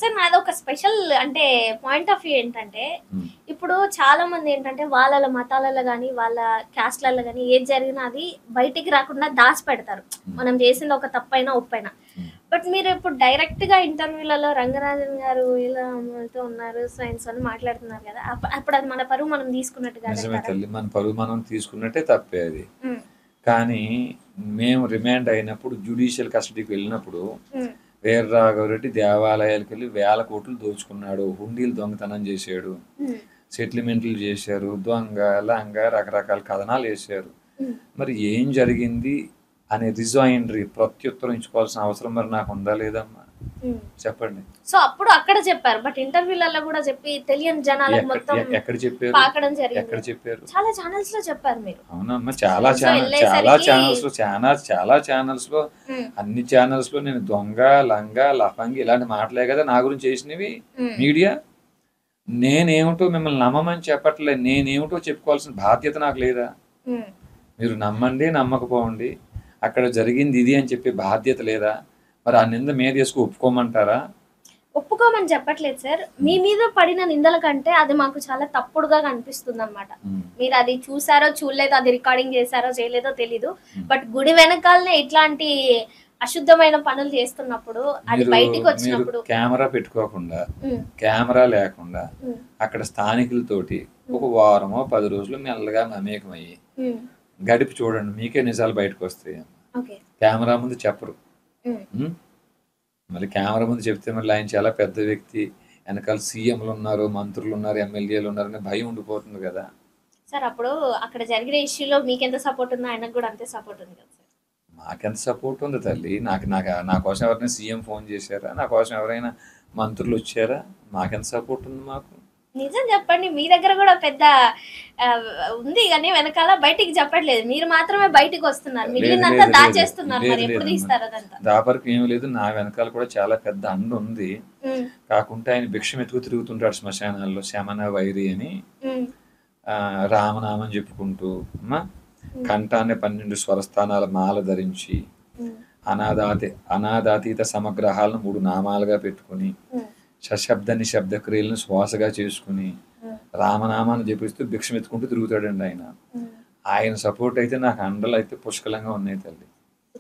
Sir నాదొక special అంటే point of view ఏంటంటే, ఇప్పుడు చాలా మంది ఏంటంటే వాళ్ళ మతాలలో గాని, వాళ్ళ క్యాస్ట్‌లలో గాని ఏది జరిగినా అది బయటికి రాకుండా దాచిపెడతారు. మనం చేసింది ఒక తప్పైనా, ఒప్పైనా. బట్ మీరు ఇప్పుడు డైరెక్ట్‌గా ఇంటర్వ్యూలలో రంగరాజన్ గారు ఇలా మనతో ఉన్నారు. సో అండ్ సో అని మాట్లాడుతున్నారు కదా! అప్పుడు అది మన పరువు మనం తీసుకున్నట్టు నిజమే కాదంటారా? తల్లి. మన పరువు మనం తీసుకున్నట్టే తప్పే అది. హ్మ్. కానీ మేము రిమాండ్ అయినప్పుడు జ్యుడిషియల్ కస్టడీకి వెళ్ళినప్పుడు హ్మ్. వీర రాఘవరెడ్డి దేవాలయాలకు వెళ్ళి వేల కోట్లు దోచుకున్నాడు, హుండీలు దొంగతనం చేశాడు, హ్మ్. సెటిల్మెంట్లు చేశారు, దొంగ లంగ రకరకాల కథనాలు వేశారు. హ్మ్. మరి ఏం జరిగింది అనే రిజాయిండరీ ప్రత్యుత్తరం ఇచ్చుకోవాల్సిన అవసరం మరి నాకు ఉందా లేదమ్మా? హ్మ్. చెప్పండి. సో అప్పుడు అక్కడ చెప్పారు. బట్ ఇంటర్వ్యూలలో కూడా చెప్పి తెలియని జనాలకు మొత్తం ఎక్కడ చెప్పారు? పాకడం ఎక్కడ జరిగింది. చెప్పారు? చాలా ఛానల్స్ లో చెప్పారు మీరు. అవునమ్మా, సో చాలా సో ఛానల్స్ లో వెళ్ళేసరికి చాలా ఛానల్స్ లో హ్మ్. అన్ని ఛానల్స్ లో నేను దొంగ లంగ లఫంగి ఇలాంటి మాటలే కదా నా గురించి చేసినవి హ్మ్. మీడియా. నేనేమిటో మిమ్మల్ని నమ్మమని చెప్పట్లేదు, నేనేమిటో చెప్పుకోవాల్సిన బాధ్యత నాకు లేదా? హ్మ్. మీరు నమ్మండి నమ్మకపోండి, అక్కడ జరిగింది ఇది అని చెప్పే బాధ్యత లేదా? మరి ఆ నింద మీద వేసుకు ఒప్పుకోమంటారా? ఒప్పుకోమని చెప్పట్లేదు సార్. మీ మీద పడిన నిందల కంటే అది మాకు చాలా తప్పుడుగా కనిపిస్తుందన్నమాట. మీరు అది చూసారో చూడలేదో, అది రికార్డింగ్ చేశారో చేయలేదో తెలీదు. బట్ గుడి వెనకాలనే ఇట్లాంటి అశుద్ధమైన పనులు చేస్తున్నప్పుడు అది బయటికి మీరు వచ్చినప్పుడు కెమెరా పెట్టుకోకుండా, హ్మ్. కెమెరా లేకుండా హ్మ్. అక్కడ స్థానికులతోటి ఒక వారమో 10 రోజులు మెల్లగా మమేకమయ్యి హ్మ్. గడిపి చూడండి, మీకే నిజాలు బయటకు వస్తాయి. ఓకే. కెమెరా ముందు చెప్పరు. హ్మ్. ఉం? మరి కెమెరా ముందు చెప్తే మరి ఆయన చాలా పెద్ద వ్యక్తి, వెనకాల సీఎంలు ఉన్నారు, మంత్రులు ఉన్నారు, ఎమ్మెల్యేలు ఉన్నారు అనే భయం ఉండిపోతుంది కదా. సార్ అప్పుడు అక్కడ జరిగిన ఇష్యూలో మీకెంత సపోర్ట్ ఉందో ఆయనకు కూడా అంతే సపోర్ట్ ఉంది కదా సార్. మాకెంత సపోర్ట్ ఉంది తల్లి. నాకు నాకు నా కోసం ఎవరైనా సీఎం ఫోన్ చేశారా? నా కోసం ఎవరైనా మంత్రులు వచ్చారా? మాకెంత సపోర్ట్ ఉంది మాకు? నిజం చెప్పండి. మీ దగ్గర కూడా పెద్ద ఉంది కానీ వెనకాల బయటికి చెప్పట్లేదు. మీరు మాత్రమే బయటికి వస్తున్నారు. మిగిలినంతా దాచేస్తున్నారు. మరి ఎప్పుడు తీస్తారు అదంతా? దాపరికి ఏం లేదు. నా వెనకాల కూడా చాలా పెద్ద అండ ఉంది. హ్మ్. కాకుంటే ఆయన భిక్షం ఎత్తుకు తిరుగుతుంటాడు శ్మశానాల్లో, శమన వైరి అని. హ్మ్. రామనామం చెప్పుకుంటూ అమ్మా కంఠాన్ని 12 స్వరస్థానాల మాల ధరించి హ్మ్. అనాదాతీత సమగ్రహాలను 3 నామాలుగా పెట్టుకుని హ్మ్. సశబ్ద నిశ్శబ్ద క్రియలను శ్వాసగా చేసుకుని రామనామాన్ని జపిస్తూ భిక్షం ఎత్తుకుంటూ తిరుగుతాడండి ఆయన. ఆయన సపోర్ట్ అయితే నాకు అండలు అయితే పుష్కలంగా ఉన్నాయి తల్లి.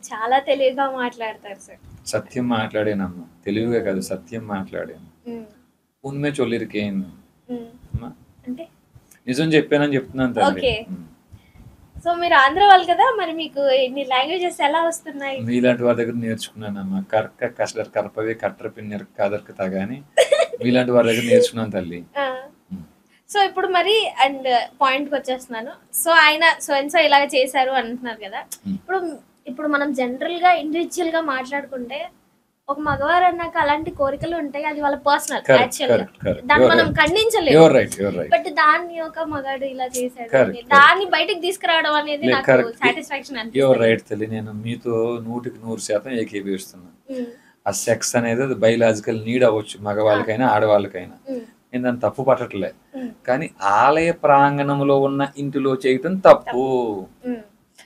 చాలా తెలివిగా మాట్లాడతారు సార్. సత్యం మాట్లాడానమ్మా, తెలివిగా కాదు సత్యం మాట్లాడాను. ఉన్మే చొల్లిరికేన్ అమ్మా, అంటే నిజం చెప్పానని చెప్తున్నాను తల్లి. ఓకే. సో మీరు ఆంధ్ర వాళ్ళు కదా, మరి మీకు ఇన్ని లాంగ్వేజెస్ ఎలా వస్తున్నాయి? మీలాంటి వారి దగ్గర నేర్చుకున్నానమ్మా. కర్క కసలర్ కర్పవే కట్టర్ పిన్నెర్ కాదర్క తగాని మీలాంటి వారి దగ్గర నేర్చుకున్నాను తల్లి. సో ఇప్పుడు మరి అండ్ పాయింట్కి వచ్చేస్తున్నాను. సో ఆయన సో అండ్ సో ఇలాగ చేశారు అంటున్నారు కదా. ఇప్పుడు మనం జనరల్ గా ఇండివిజువల్ గా మాట్లాడుకుంటే ఒక మగవారు అన్నాక అలాంటి కోరికలు ఉంటాయి, అది వాళ్ళ పర్సనల్. యాక్చువల్ దాన్ని మనం ఖండించలేము. బట్ దాన్ని ఒక మగాడు ఇలా చేశాడు దాన్ని బయటకు తీసుకురావడం అనేది నాకు సాటిస్ఫాక్షన్ అనిపిస్తుంది. రైట్ తల్లి, నేను మీతో 100% ఏకీభవిస్తున్నాను. ఆ సెక్స్ అనేది అది బయలాజికల్ నీడ్ అవ్వచ్చు మగవాళ్ళకైనా ఆడవాళ్ళకైనా. నేను దాన్ని తప్పు పట్టట్లే. కానీ ఆలయ ప్రాంగణంలో ఉన్న ఇంటిలో చేయటం తప్పు.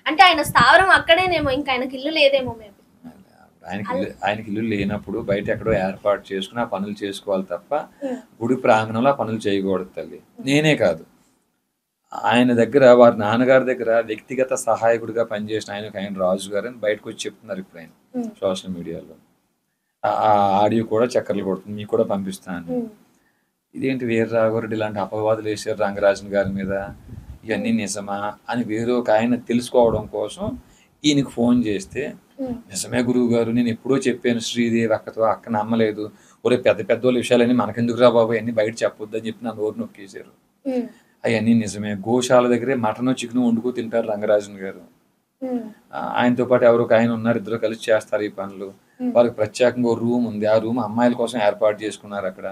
అంటే ఆయన స్థావరం అక్కడేనేమో, ఇంకా ఆయనకి ఇల్లు లేదేమో. మేము ఆయనకి ఇల్లు లేనప్పుడు బయట ఎక్కడో ఏర్పాటు చేసుకుని ఆ పనులు చేసుకోవాలి తప్ప గుడి ప్రాంగణంలో ఆ పనులు చేయకూడదు తల్లి. నేనే కాదు, ఆయన దగ్గర వారి నాన్నగారి దగ్గర వ్యక్తిగత సహాయకుడిగా పనిచేసిన ఆయన రాజు గారు అని బయటకు వచ్చి చెప్తున్నారు ఇప్పుడు ఆయన సోషల్ మీడియాలో. ఆ ఆడియో కూడా చక్కర్లు కొడుతుంది, మీకు కూడా పంపిస్తాను. ఇదేంటి వీర రాఘవరెడ్డి ఇలాంటి అపవాదులు వేసారు రంగరాజన్ గారి మీద, ఇవన్నీ నిజమా అని వేరే ఒక ఆయన తెలుసుకోవడం కోసం ఈయనకు ఫోన్ చేస్తే, నిజమే గురువు గారు, నేను ఎప్పుడో చెప్పాను శ్రీదేవి అక్కతో, అక్క నమ్మలేదు, ఒరే పెద్ద పెద్ద వాళ్ళ విషయాలన్నీ మనకెందుకు రా బాబు అన్నీ బయట చెప్పొద్దు అని చెప్పి నా నోరు నొక్కేశారు. అవన్నీ నిజమే. గోశాల దగ్గరే మటన్ చికెన్ వండుకు తింటారు రంగరాజన్ గారు. ఆయనతో పాటు ఎవరో ఒక ఆయన ఉన్నారు, ఇద్దరు కలిసి చేస్తారు ఈ పనులు. వాళ్ళకి ప్రత్యేకంగా రూమ్ ఉంది, ఆ రూమ్ అమ్మాయిల కోసం ఏర్పాటు చేసుకున్నారు అక్కడ.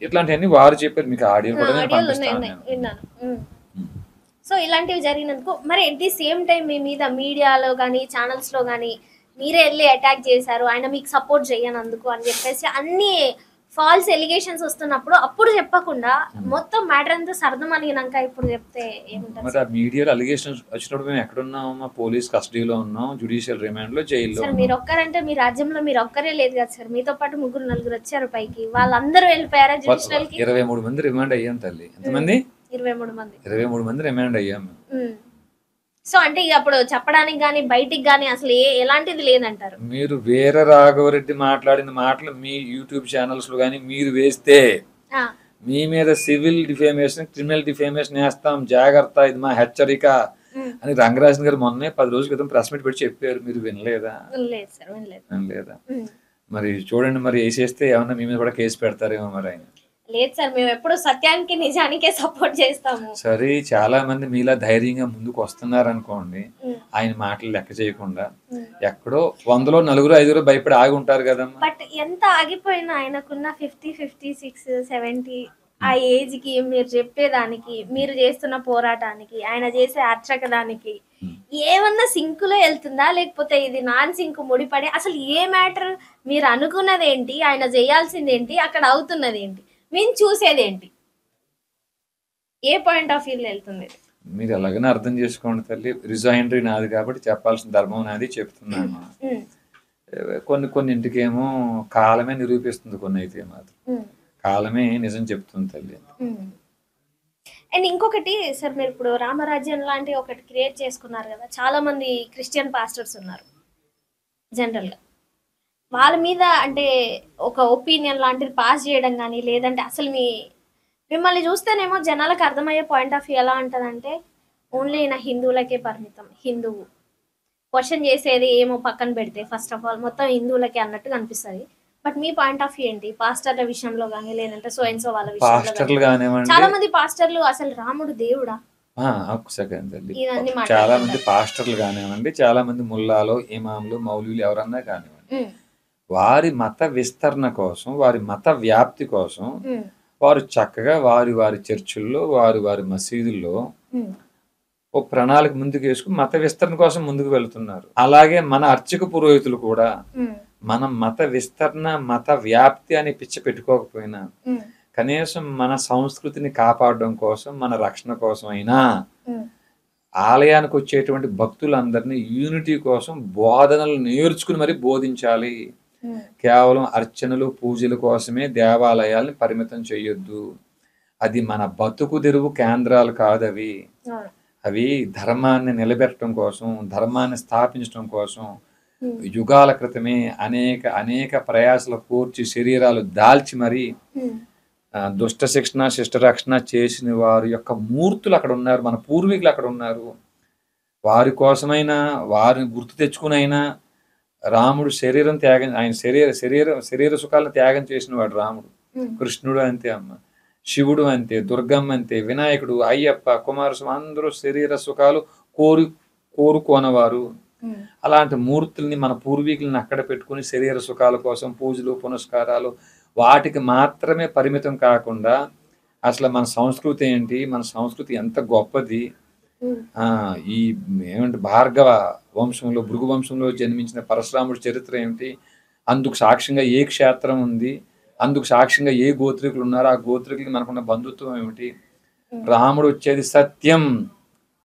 ఇట్లాంటివన్నీ వారు చెప్పారు, మీకు ఆడియో కూడా నేను పంపిస్తాను. సో ఇలాంటివి జరిగినందుకు మరి ఎట్ ది సేమ్ టైం మీ మీద మీడియాలో కానీ ఛానల్స్ లో కానీ మీరే వెళ్ళి అటాక్ చేశారు, ఆయన మీకు సపోర్ట్ చేయనందుకు అని చెప్పేసి అన్ని ఫాల్స్ ఎలిగేషన్స్ వస్తున్నప్పుడు అప్పుడు చెప్పకుండా మొత్తం మ్యాటర్ అంతా సర్దం అలిగినాక ఇప్పుడు చెప్తే ఏముంటుంది? మరి ఆ మీడియాలో అలిగేషన్స్ వచ్చినప్పుడు మేము ఎక్కడున్నామమ్మా? పోలీస్ కస్టడీలో ఉన్నాం, జ్యుడిషియల్ రిమాండ్ లో, జైల్లో సార్ మీరు ఒక్కరంటే మీ రాజ్యంలో మీరు ఒక్కరే లేదు కదా సార్, మీతో పాటు 3-4 వచ్చారు పైకి, వాళ్ళందరూ వెళ్ళిపోయారా జ్యుడిషియల్ కి? 23 మంది రిమాండ్ అయ్యాం తల్లి. ఎంతమంది? 23 మంది. 23 మంది రిమాండ్ అయ్యాము. సో అంటే ఇక అప్పుడు చెప్పడానికి కానీ బయటికి కానీ అసలు ఎలాంటిది లేదంటారు. మీరు వీర రాఘవరెడ్డి మాట్లాడిన మాటలు మీ యూట్యూబ్ ఛానల్స్ లో కానీ మీరు వేస్తే మీ మీద సివిల్ డిఫేమేషన్, క్రిమినల్ డిఫేమేషన్ వేస్తాం, జాగ్రత్త, ఇది మా హెచ్చరిక అని రంగరాజన్ గారు మొన్నే 10 రోజుల క్రితం ప్రెస్ మీట్ పెట్టి చెప్పారు. మీరు వినలేదా? వినలేదా? మరి చూడండి, మరి వేసేస్తే ఏమన్నా మీ మీద కూడా కేసు పెడతారేమో మరి ఆయన. లేదు సార్, మేము ఎప్పుడు సత్యానికి నిజానికే సపోర్ట్ చేస్తాము. సరే, చాలా మంది మీలా ధైర్యంగా ముందుకు వస్తున్నారు అనుకోండి, ఆయన మాటలు లెక్క చేయకుండా. ఎక్కడో 100లో 4-5 భయపడి ఆగి ఉంటారు కదమ్మా. బట్ ఎంత ఆగిపోయినా ఆయనకున్న 50, 56, 70 ఆ ఏజ్ కి మీరు చెప్పేదానికి, మీరు చేస్తున్న పోరాటానికి, ఆయన చేసే అర్చకదానికి ఏమన్నా సింకులో వెళ్తుందా, లేకపోతే ఇది నాన్ సింక్ ముడిపడి అసలు ఏ మ్యాటర్? మీరు అనుకున్నది ఏంటి, ఆయన చేయాల్సింది ఏంటి, అక్కడ అవుతున్నది ఏంటి, మేము చూసేది ఏంటి? ఏ పాయింట్ ఆఫ్ వ్యూలో వెళ్తుంది? మీరు ఎలాగైనా అర్థం చేసుకోండి తల్లి. రిజైనరీ నాది కాబట్టి చెప్పాల్సిన ధర్మం నాది చెప్తున్నాను. కొన్ని ఇంటికేమో కాలమే నిరూపిస్తుంది, కొన్ని అయితే మాత్రం కాలమే నిజం చెప్తుంది తల్లి. అండ్ ఇంకొకటి సార్, మీరు ఇప్పుడు రామరాజ్యం లాంటి ఒకటి క్రియేట్ చేసుకున్నారు కదా, చాలా మంది క్రిస్టియన్ పాస్టర్స్ ఉన్నారు. జనరల్గా వాళ్ళ మీద అంటే ఒక ఒపీనియన్ లాంటిది పాస్ చేయడం కానీ, లేదంటే అసలు మిమ్మల్ని చూస్తేనేమో జనాలకు అర్థమయ్యే పాయింట్ ఆఫ్ వ్యూ ఎలా ఉంటుందంటే, ఓన్లీ నా హిందువులకే పరిమితం, హిందువు క్వశ్చన్ చేసేది ఏమో పక్కన పెడితే ఫస్ట్ ఆఫ్ ఆల్ మొత్తం హిందువులకే అన్నట్టు కనిపిస్తుంది. But me point of view ఏంటి పాస్టర్ల విషయంలో కానీ, లేదంటే సో అండ్ సో వాళ్ళ విషయంలో? చాలా మంది పాస్టర్లు అసలు రాముడు దేవుడా? చాలా మంది పాస్టర్లు కానివ్వండి, చాలా మంది ముల్లాలో, ఇమాంలు, మౌలీలు ఎవరన్నా కానివ్వండి, వారి మత విస్తరణ కోసం, వారి మత వ్యాప్తి కోసం వారు చక్కగా వారి చర్చిల్లో, వారి మసీదుల్లో ఓ ప్రణాళిక ముందుకు వేసుకుని మత విస్తరణ కోసం ముందుకు వెళ్తున్నారు. అలాగే మన అర్చక పురోహితులు కూడా మనం మత విస్తరణ, మత వ్యాప్తి అని పిచ్చి పెట్టుకోకపోయినా కనీసం మన సంస్కృతిని కాపాడడం కోసం, మన రక్షణ కోసం అయినా ఆలయానికి వచ్చేటువంటి భక్తులందరినీ యూనిటీ కోసం బోధనలు నేర్చుకుని మరి బోధించాలి. కేవలం అర్చనలు, పూజల కోసమే దేవాలయాల్ని పరిమితం చేయొద్దు. అది మన బతుకు తెరువు కేంద్రాలు కాదు. అవి ధర్మాన్ని నిలబెట్టడం కోసం, ధర్మాన్ని స్థాపించడం కోసం యుగాల క్రితమే అనేక ప్రయాసాలు కూర్చి శరీరాలు దాల్చి మరి దుష్ట శిక్షణ, శిష్ట రక్షణ చేసిన వారి యొక్క మూర్తులు అక్కడ ఉన్నారు, మన పూర్వీకులు అక్కడ ఉన్నారు. వారి కోసమైనా, వారిని గుర్తు తెచ్చుకునైనా రాముడు శరీరం త్యాగం, ఆయన శరీర సుఖాలను త్యాగం చేసిన వాడు రాముడు. కృష్ణుడు అంతే అమ్మ, శివుడు అంతే, దుర్గమ్మ అంతే, వినాయకుడు, అయ్యప్ప, కుమారస్వామి అందరూ శరీర సుఖాలు కోరుకోనవారు. అలాంటి మూర్తుల్ని, మన పూర్వీకుల్ని అక్కడ పెట్టుకుని శరీర సుఖాల కోసం పూజలు, పునస్కారాలు వాటికి మాత్రమే పరిమితం కాకుండా అసలు మన సంస్కృతి ఏంటి, మన సంస్కృతి ఎంత గొప్పది, ఈ ఏమంటే భార్గవ వంశంలో, భృగు వంశంలో జన్మించిన పరశురాముడి చరిత్ర ఏమిటి, అందుకు సాక్ష్యంగా ఏ క్షేత్రం ఉంది, అందుకు సాక్ష్యంగా ఏ గోత్రికులు ఉన్నారు, ఆ గోత్రికులకి మనకున్న బంధుత్వం ఏమిటి, రాముడు వచ్చేది సత్యం,